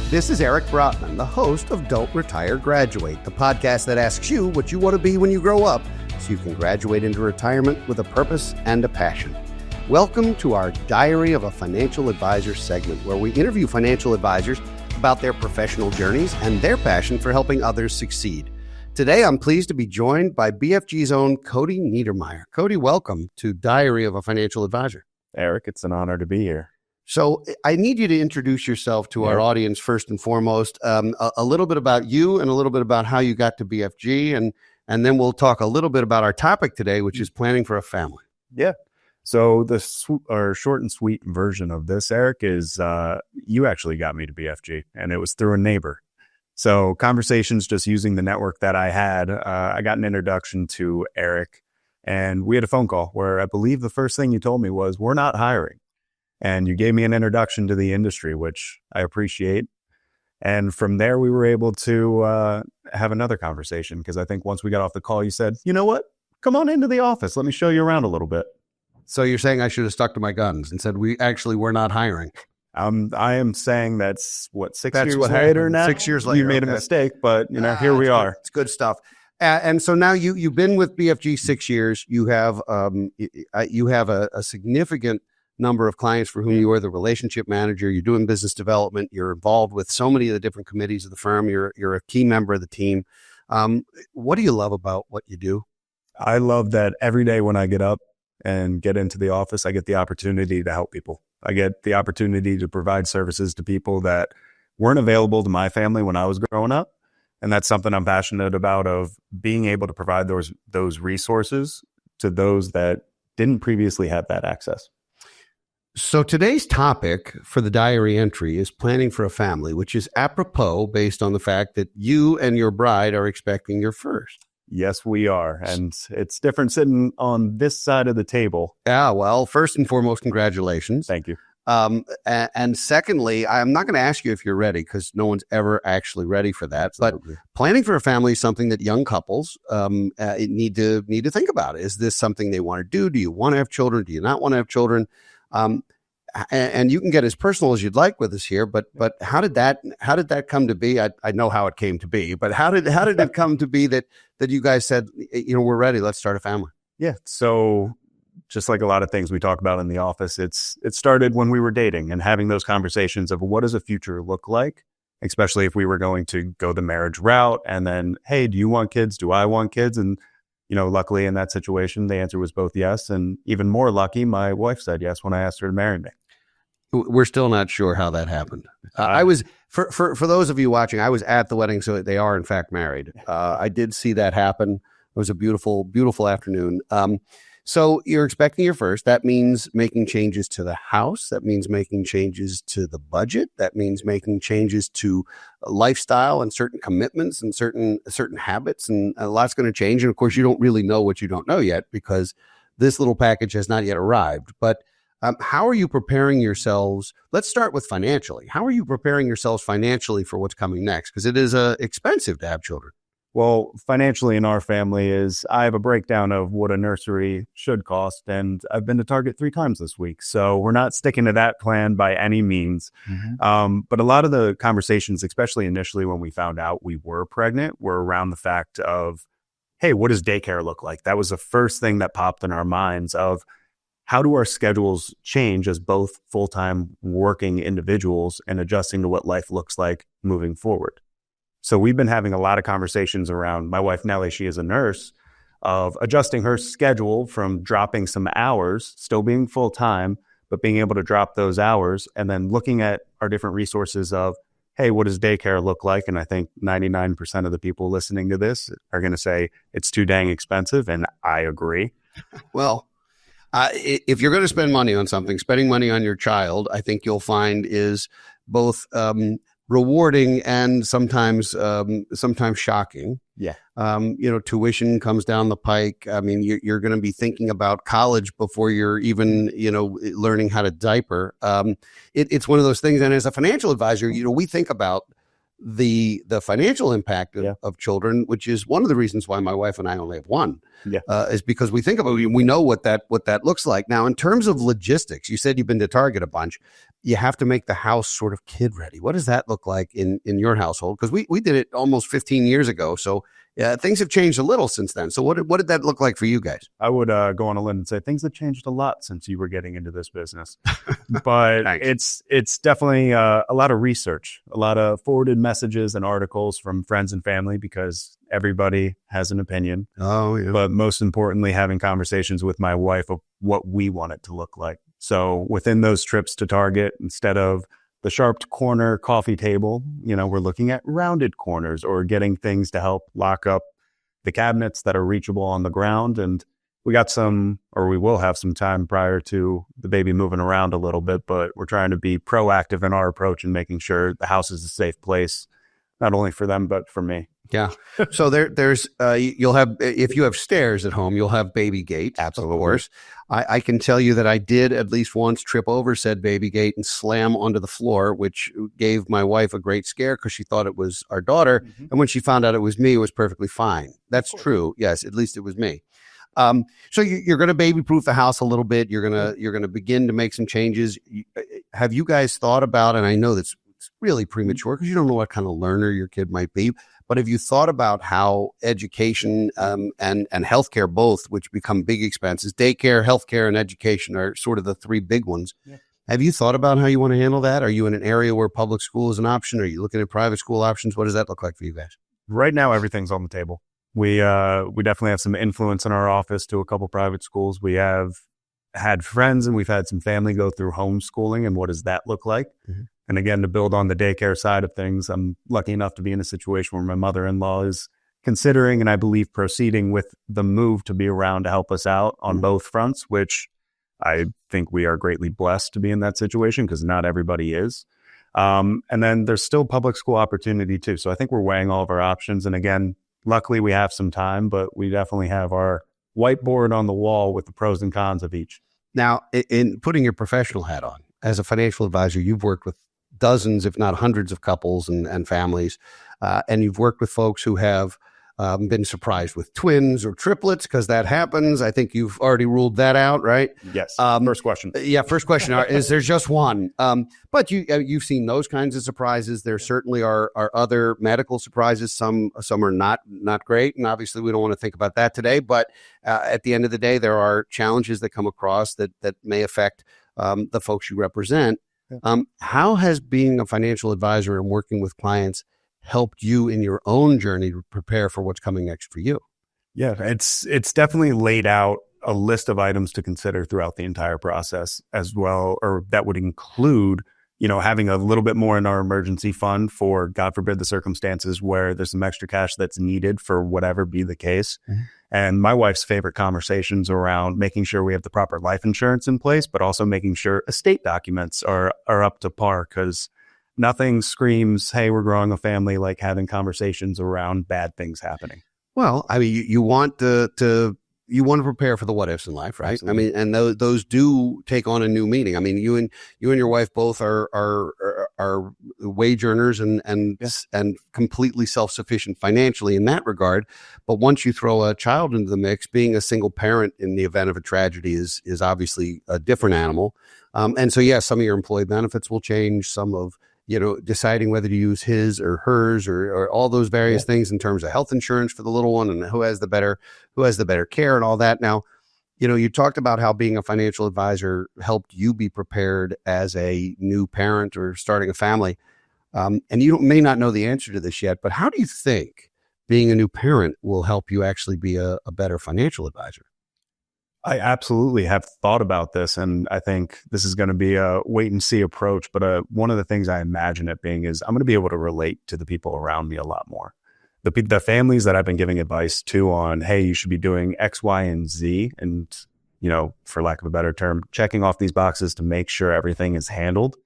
This is Eric Brotman, the host of Don't Retire, Graduate, the podcast that asks you what you want to be when you grow up so you can graduate into retirement with a purpose and a passion. Welcome to our Diary of a Financial Advisor segment, where we interview financial advisors about their professional journeys and their passion for helping others succeed. Today, I'm pleased to be joined by BFG's own Cody Niedermeier. Cody, welcome to Diary of a Financial Advisor. Eric, it's an honor to be here. So I need you to introduce yourself to our audience first and foremost, a little bit about you and a little bit about how you got to BFG, and then we'll talk a little bit about our topic today, which is planning for a family. Yeah. So the short and sweet version of this, Eric, is you actually got me to BFG, and it was through a neighbor. So conversations just using the network that I had, I got an introduction to Eric, and we had a phone call where I believe the first thing you told me was, we're not hiring. And you gave me an introduction to the industry, which I appreciate. And from there, we were able to have another conversation, because I think once we got off the call, you said, you know what? Come on into the office. Let me show you around a little bit. So you're saying I should have stuck to my guns and said, we're not hiring. I am saying that's 6 That's years what later happened. now. 6 years later. You made a mistake, but here we are. Good. It's good stuff. And so now you've been with BFG 6 years. You have a significant number of clients for whom you are the relationship manager. You're doing business development. You're involved with so many of the different committees of the firm. You're a key member of the team. What do you love about what you do? I love that every day when I get up and get into the office, I get the opportunity to help people. I get the opportunity to provide services to people that weren't available to my family when I was growing up. And that's something I'm passionate about, of being able to provide those resources to those that didn't previously have that access. So today's topic for the diary entry is planning for a family, which is apropos based on the fact that you and your bride are expecting your first. Yes, we are. And it's different sitting on this side of the table. Yeah, well, first and foremost, congratulations. Thank you. And secondly, I'm not going to ask you if you're ready, because no one's ever actually ready for that. Absolutely. But planning for a family is something that young couples need to think about. Is this something they want to do? Do you want to have children? Do you not want to have children? And you can get as personal as you'd like with us here, but how did that come to be? I know how it came to be, but how did it come to be that you guys said, we're ready, let's start a family? Yeah. So just like a lot of things we talk about in the office, it started when we were dating and having those conversations of what does a future look like, especially if we were going to go the marriage route. And then, hey, do you want kids? Do I want kids? And luckily in that situation, the answer was both yes. And even more lucky, my wife said yes when I asked her to marry me. We're still not sure how that happened. I was, for those of you watching, I was at the wedding, so they are in fact married. I did see that happen. It was a beautiful, beautiful afternoon. So you're expecting your first. That means making changes to the house. That means making changes to the budget. That means making changes to lifestyle and certain commitments and certain habits. And a lot's going to change. And of course, you don't really know what you don't know yet, because this little package has not yet arrived. But how are you preparing yourselves? Let's start with financially. How are you preparing yourselves financially for what's coming next? Because it is expensive to have children. Well, financially in our family I have a breakdown of what a nursery should cost, and I've been to Target 3 times this week. So we're not sticking to that plan by any means. Mm-hmm. But a lot of the conversations, especially initially when we found out we were pregnant, were around the fact of, hey, what does daycare look like? That was the first thing that popped in our minds of, how do our schedules change as both full-time working individuals and adjusting to what life looks like moving forward? So we've been having a lot of conversations around, my wife Nellie, she is a nurse, of adjusting her schedule from dropping some hours, still being full-time, but being able to drop those hours, and then looking at our different resources of, hey, what does daycare look like? And I think 99% of the people listening to this are going to say it's too dang expensive, and I agree. Well, if you're going to spend money on something, spending money on your child, I think you'll find is both rewarding and sometimes shocking. Yeah. Tuition comes down the pike. I mean, you're going to be thinking about college before you're even, learning how to diaper. It's one of those things. And as a financial advisor, we think about the financial impact of children, which is one of the reasons why my wife and I only have one, is because we think about it. We know what that looks like. Now, in terms of logistics, you said you've been to Target a bunch. you have to make the house sort of kid ready. What does that look like in your household? Because we did it almost 15 years ago. So things have changed a little since then. So what did that look like for you guys? I would go on a limb and say things have changed a lot since you were getting into this business. But it's definitely a lot of research, a lot of forwarded messages and articles from friends and family, because everybody has an opinion. Oh, yeah. But most importantly, having conversations with my wife of what we want it to look like. So within those trips to Target, instead of the sharp corner coffee table, we're looking at rounded corners or getting things to help lock up the cabinets that are reachable on the ground. And we will have some time prior to the baby moving around a little bit, but we're trying to be proactive in our approach and making sure the house is a safe place, not only for them, but for me. Yeah. So there's you'll have, if you have stairs at home, you'll have baby gate. Absolutely. Of course. I can tell you that I did at least once trip over said baby gate and slam onto the floor, which gave my wife a great scare because she thought it was our daughter. Mm-hmm. And when she found out it was me, it was perfectly fine. That's true. Yes. At least it was me. So you're going to baby proof the house a little bit. You're going to begin to make some changes. Have you guys thought about, and I know that's it's really premature because you don't know what kind of learner your kid might be, but have you thought about how education and healthcare both, which become big expenses, daycare, healthcare, and education are sort of the three big ones. Yeah. Have you thought about how you want to handle that? Are you in an area where public school is an option? Are you looking at private school options? What does that look like for you guys? Right now, everything's on the table. We definitely have some influence in our office to a couple private schools. We have had friends and we've had some family go through homeschooling, and what does that look like? Mm-hmm. And again, to build on the daycare side of things, I'm lucky enough to be in a situation where my mother-in-law is considering, and I believe proceeding with the move to be around to help us out on both fronts, which I think we are greatly blessed to be in that situation because not everybody is. And then there's still public school opportunity too. So I think we're weighing all of our options. And again, luckily we have some time, but we definitely have our whiteboard on the wall with the pros and cons of each. Now, in putting your professional hat on, as a financial advisor, you've worked with dozens, if not hundreds of couples and families. And you've worked with folks who have been surprised with twins or triplets because that happens. I think you've already ruled that out, right? Yes. First question. Yeah. First question is there just one? But you've seen those kinds of surprises. There certainly are other medical surprises. Some are not great. And obviously we don't want to think about that today. But at the end of the day, there are challenges that come across that may affect the folks you represent. How has being a financial advisor and working with clients helped you in your own journey to prepare for what's coming next for you? Yeah, it's definitely laid out a list of items to consider throughout the entire process as well, or that would include, having a little bit more in our emergency fund for, God forbid, the circumstances where there's some extra cash that's needed for whatever be the case. Mm-hmm. And my wife's favorite conversations around making sure we have the proper life insurance in place, but also making sure estate documents are up to par, because nothing screams, hey, we're growing a family, like having conversations around bad things happening. Well, I mean, you want to prepare for the what ifs in life, right? Absolutely. I mean, and those do take on a new meaning. I mean, you and your wife both are wage earners and completely self-sufficient financially in that regard. But once you throw a child into the mix, being a single parent in the event of a tragedy is obviously a different animal. And so, yes, some of your employee benefits will change. Some of deciding whether to use his or hers or all those various things in terms of health insurance for the little one and who has the better care and all that. Now, you talked about how being a financial advisor helped you be prepared as a new parent or starting a family. And you may not know the answer to this yet, but how do you think being a new parent will help you actually be a better financial advisor? I absolutely have thought about this, and I think this is going to be a wait and see approach. But one of the things I imagine it being is I'm going to be able to relate to the people around me a lot more. The families that I've been giving advice to on, hey, you should be doing X, Y, and Z, and for lack of a better term, checking off these boxes to make sure everything is handled.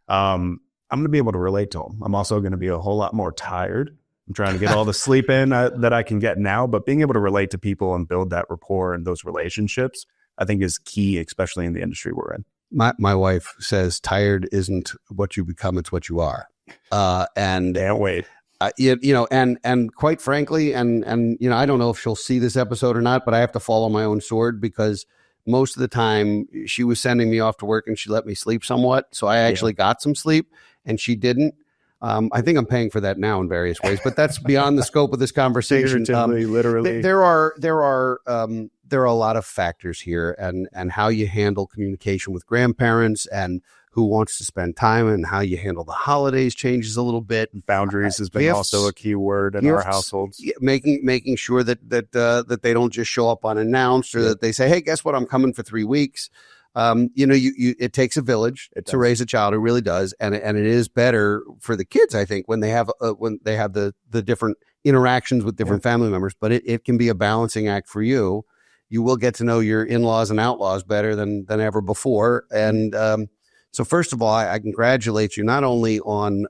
I'm going to be able to relate to them. I'm also going to be a whole lot more tired. I'm trying to get all the sleep in that I can get now, but being able to relate to people and build that rapport and those relationships, I think is key, especially in the industry we're in. My wife says tired isn't what you become, it's what you are. And can't wait. And quite frankly, and I don't know if she'll see this episode or not, but I have to fall on my own sword because most of the time she was sending me off to work and she let me sleep somewhat. So I actually got some sleep and she didn't. I think I'm paying for that now in various ways, but that's beyond the scope of this conversation. Literally. There are a lot of factors here, and how you handle communication with grandparents and who wants to spend time and how you handle the holidays changes a little bit. Boundaries has been also a key word in our households. Making sure that they don't just show up unannounced, or that they say, "Hey, guess what? I'm coming for 3 weeks." It takes a village to raise a child. It really does, and it is better for the kids, I think, when they have the different interactions with different family members. But it can be a balancing act for you. You will get to know your in-laws and outlaws better than ever before, and so first of all, I congratulate you not only on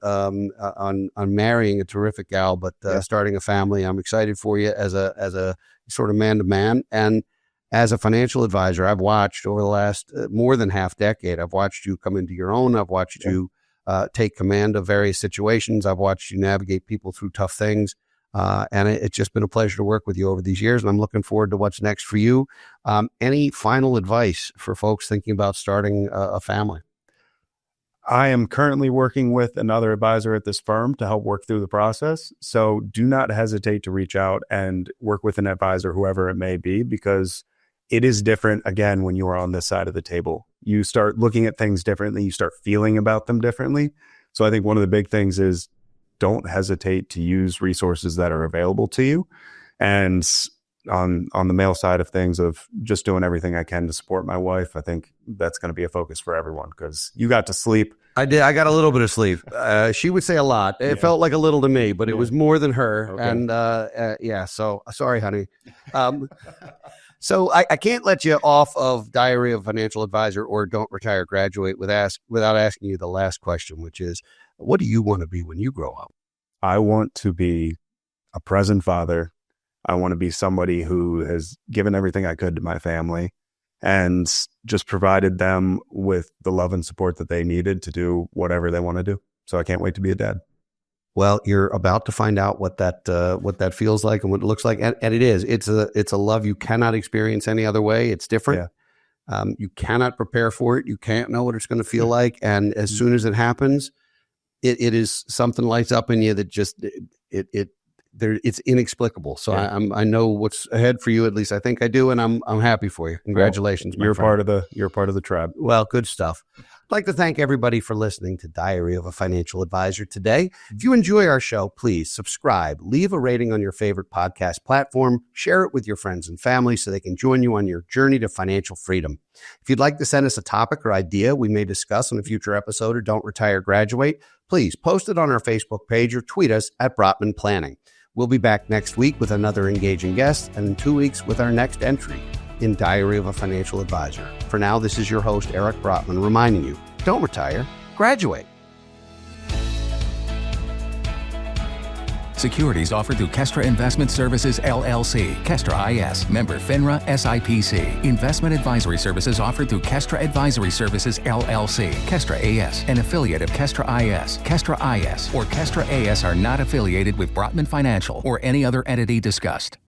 marrying a terrific gal, but starting a family. I'm excited for you as a sort of man to man, and as a financial advisor, I've watched over the last more than half decade. I've watched you come into your own. I've watched you take command of various situations. I've watched you navigate people through tough things. And it's just been a pleasure to work with you over these years. And I'm looking forward to what's next for you. Any final advice for folks thinking about starting a family? I am currently working with another advisor at this firm to help work through the process. So do not hesitate to reach out and work with an advisor, whoever it may be, because it is different, again, when you are on this side of the table. You start looking at things differently. You start feeling about them differently. So I think one of the big things is don't hesitate to use resources that are available to you. And on the male side of things, of just doing everything I can to support my wife, I think that's going to be a focus for everyone, because you got to sleep. I did. I got a little bit of sleep. She would say a lot. It felt like a little to me, but it was more than her. Okay. And so sorry, honey. So I can't let you off of Diary of a Financial Advisor or Don't Retire, Graduate without asking you the last question, which is, what do you want to be when you grow up? I want to be a present father. I want to be somebody who has given everything I could to my family and just provided them with the love and support that they needed to do whatever they want to do. So I can't wait to be a dad. Well, you're about to find out what that feels like and what it looks like, and it is. It's a love you cannot experience any other way. It's different. Yeah. You cannot prepare for it. You can't know what it's going to feel like, and as soon as it happens, it is something lights up in you that just it's inexplicable. So yeah. I know what's ahead for you. At least I think I do, and I'm happy for you. Congratulations, you're part of the tribe. Well, good stuff. I'd like to thank everybody for listening to Diary of a Financial Advisor today. If you enjoy our show, please subscribe, leave a rating on your favorite podcast platform, share it with your friends and family so they can join you on your journey to financial freedom. If you'd like to send us a topic or idea we may discuss on a future episode of Don't Retire, Graduate, please post it on our Facebook page or tweet us at Brotman Planning. We'll be back next week with another engaging guest, and in 2 weeks with our next entry in Diary of a Financial Advisor. For now, this is your host, Eric Brotman, reminding you, don't retire, graduate. Securities offered through Kestra Investment Services, LLC, Kestra IS, member FINRA SIPC. Investment advisory services offered through Kestra Advisory Services, LLC, Kestra AS, an affiliate of Kestra IS. Kestra IS or Kestra AS are not affiliated with Brotman Financial or any other entity discussed.